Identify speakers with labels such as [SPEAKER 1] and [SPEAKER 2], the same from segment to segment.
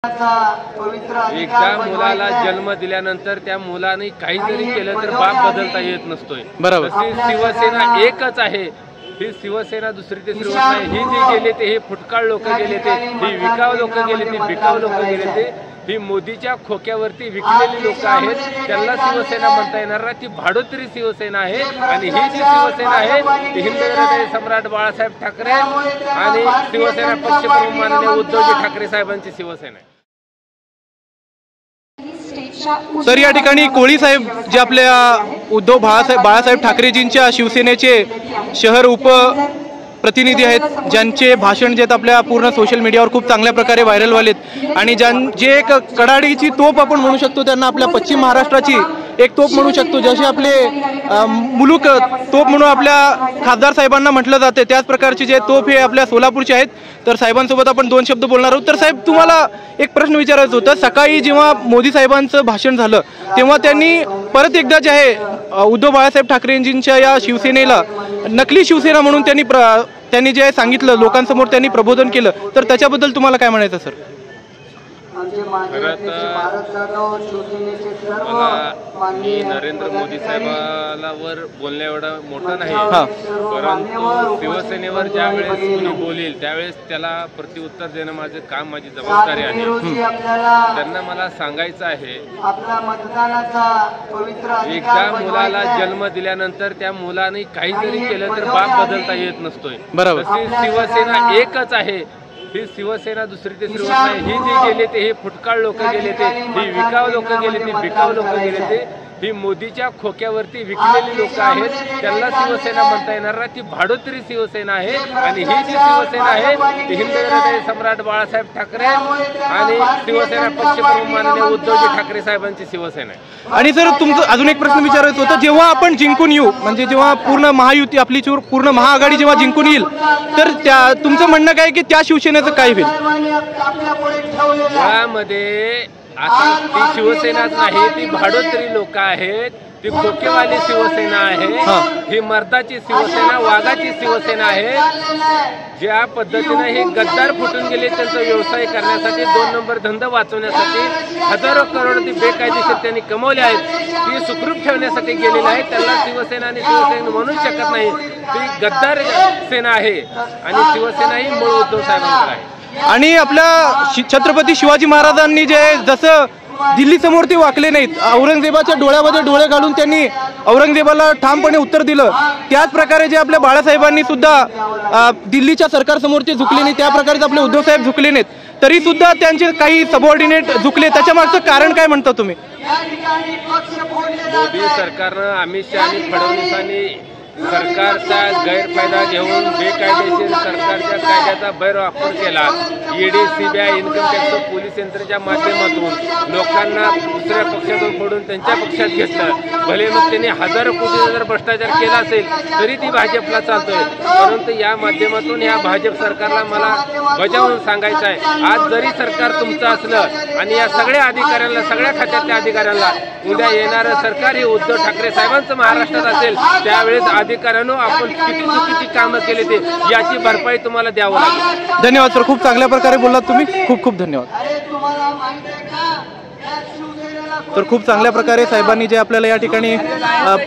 [SPEAKER 1] एकदा मुलाला जन्म दिल्यानंतर त्या मुलाने काही जरी केलं तर बाप बदलता येत नसतोय।
[SPEAKER 2] बरोबर।
[SPEAKER 1] शिवसेना एकच आहे, ही शिवसेना दुसरी तिसरी नाही। ही जी गेले ते हे फुटकाळ लोक गेले, ते ही विकाऊ लोक गेले, ते बिकाऊ लोक गेले, ते ही मोदीच्या खोक्यावरती विकलेली लोक आहेत। त्यांना शिवसेना म्हणता येणार नाही, ती भाडोत्री शिवसेना आहे। आणि ही जी शिवसेना आहे ती हिंदवी सम्राट बाळासाहेब ठाकरे आणि शिवसेना पक्षप्रमुख माननीय उद्धवजी ठाकरे साहेबांची शिवसेना आहे।
[SPEAKER 2] तर या ठिकाणी कोळी साहेब जे आपल्या उद्धव बाळासाहेब ठाकरेजींच्या शिवसेनेचे शहर उप प्रतिनिधी आहेत, ज्यांचे भाषण जे आपल्या पूर्ण सोशल मीडियावर खूप चांगल्या प्रकारे व्हायरल व्हालेत आणि जे एक कडाडीची तोप आपण म्हणू शकतो, त्यांना आपल्या पश्चिम महाराष्ट्राची एक तोप म्हणू शकतो, जसे आपले मुलूक तोप म्हणून आपल्या खासदार साहेबांना म्हटलं जाते, त्याच प्रकारचे जे तोप हे आपल्या सोलापूरचे आहेत। तर साहेबांसोबत आपण दोन शब्द बोलणार आहोत। तर साहेब, तुम्हाला एक प्रश्न विचारायचा होता। सकाळी जेव्हा मोदी साहेबांचं भाषण झालं तेव्हा त्यांनी परत एकदा जे आहे उद्धव बाळासाहेब ठाकरेंजींच्या या शिवसेनेला नकली शिवसेना म्हणून त्यांनी जे सांगितलं, लोकांसमोर त्यांनी प्रबोधन केलं, तर त्याच्याबद्दल तुम्हाला काय म्हणायचं सर?
[SPEAKER 1] मी नरेंद्र मोदी साहेबांवर बोलण्या एवढा मोठा नाही, परंतु शिवसेनेवर ज्या वेळेस कोणी बोलेल त्यावेळेस त्याला प्रत्युत्तर देणं माझं काम, माझी जबाबदारी आहे। त्यांना मला सांगायचं आहे, एकदा मुलाला जन्म दिल्यानंतर त्या मुलाने काही जरी केलं तर बाप बदलता येत नसतोय।
[SPEAKER 2] बरोबर।
[SPEAKER 1] शिवसेना एकच आहे, ही शिवसेना दुसरी तिसरी नाही। ही जी गेले ते हे फुटकाळ लोक गेले, ते ही विकाऊ लोक गेले, ते बिकाऊ लोक गेले, ते ही मोदीच्या खोक्यावरती विकलेली लोक आहेत। त्यांना शिवसेना म्हणता येणार नाही, ती भाडोत्री शिवसेना आहे। आणि ही जी शिवसेना आहे ती हिंदवी सम्राट बाळासाहेब ठाकरे आणि शिवसेना पक्षप्रमुख माननीय उद्धवजी ठाकरे साहेबांची शिवसेना आहे।
[SPEAKER 2] आणि सर, तुमचं अजून एक प्रश्न विचारायचं होतं, जेव्हा आपण जिंकून येऊ, म्हणजे जेव्हा पूर्ण महायुती आपली पूर्ण महाआघाडी जेव्हा जिंकून येईल, तर तुमचं म्हणणं काय की त्या शिवसेनेचं काय होईल?
[SPEAKER 1] यामध्ये आता ती शिवसेनाच नाही, ती भाडोत्री लोक आहेत, ती खोकेवाली शिवसेना आहे, ही मर्दाची शिवसेना, वाघाची शिवसेना आहे। ज्या पद्धतीने हे गद्दार फुटून गेले, त्यांचा व्यवसाय करण्यासाठी, 2 नंबर धंदा वाचवण्यासाठी हजारो करोड ती बेकायदेशीर त्यांनी कमवले आहेत, ती सुखरूप ठेवण्यासाठी गेलेली आहे। त्यांना शिवसेना आणि शिवसेना म्हणू शकत नाही, ती गद्दार सेना आहे आणि शिवसेना ही मूळ उद्धव साहेबांकडे आहे।
[SPEAKER 2] आणि आपल्या छत्रपती शिवाजी महाराजांनी जे जसं दिल्ली समोर ते वाकले नाहीत, औरंगजेबाच्या डोळ्यामध्ये डोळे घालून त्यांनी औरंगजेबाला ठामपणे उत्तर दिलं, त्याच प्रकारे जे आपल्या बाळासाहेबांनी सुद्धा दिल्लीच्या सरकारसमोर ते झुकले नाही, त्या प्रकारे आपले उद्धव साहेब झुकले नाहीत, तरी सुद्धा त्यांचे काही सबऑर्डिनेट झुकले। त्याच्या मागचं कारण काय म्हणता तुम्ही?
[SPEAKER 1] मोदी सरकारनं, अमित शहा आणि फडणवीसांनी सरकारचा गैरफायदा घेऊन बेकायदेशीर सरकारच्या कायद्याचा गैरवापर केला। ED, CBI, income tax, police यंत्रणेच्या माध्यमातून लोकांना दुसऱ्या पक्षातून फोडून त्यांच्या पक्षात घेतलं। भले मग त्यांनी हजारो कोटी जर भ्रष्टाचार केला असेल तरी ती भाजपला चालतोय, परंतु या माध्यमातून या भाजप सरकारला मला बजावून सांगायचं आहे, आज जरी सरकार तुमचं असलं आणि या सगळ्या अधिकाऱ्यांना, सगळ्या खात्यातल्या अधिकाऱ्यांना उद्या येणारं सरकार हे उद्धव ठाकरे साहेबांचं महाराष्ट्रात असेल, त्यावेळेस अधिकाऱ्यांनो आपण किती चुकीची कामं केली ते याची भरपाई तुम्हाला द्यावं लागेल।
[SPEAKER 2] धन्यवाद सर, खूप चांगल्या प्रकारे बोललात तुम्ही, खूप खूप धन्यवाद। तर खूप चांगल्या प्रकारे साहेबांनी जे आपल्याला या ठिकाणी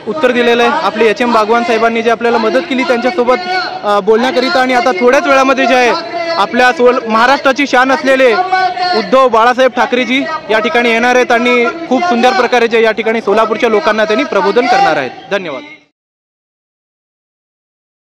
[SPEAKER 2] उत्तर दिलेलं आहे, आपले HM बागवान साहेबांनी जे आपल्याला मदत केली त्यांच्यासोबत बोलण्याकरिता। आणि आता थोड्याच वेळामध्ये जे आहे आपल्या महाराष्ट्राची शान असलेले उद्धव बाळासाहेब ठाकरेजी या ठिकाणी येणार आहेत आणि खूप सुंदर प्रकारे जे या ठिकाणी सोलापूरच्या लोकांना त्यांनी प्रबोधन करणार आहेत। धन्यवाद।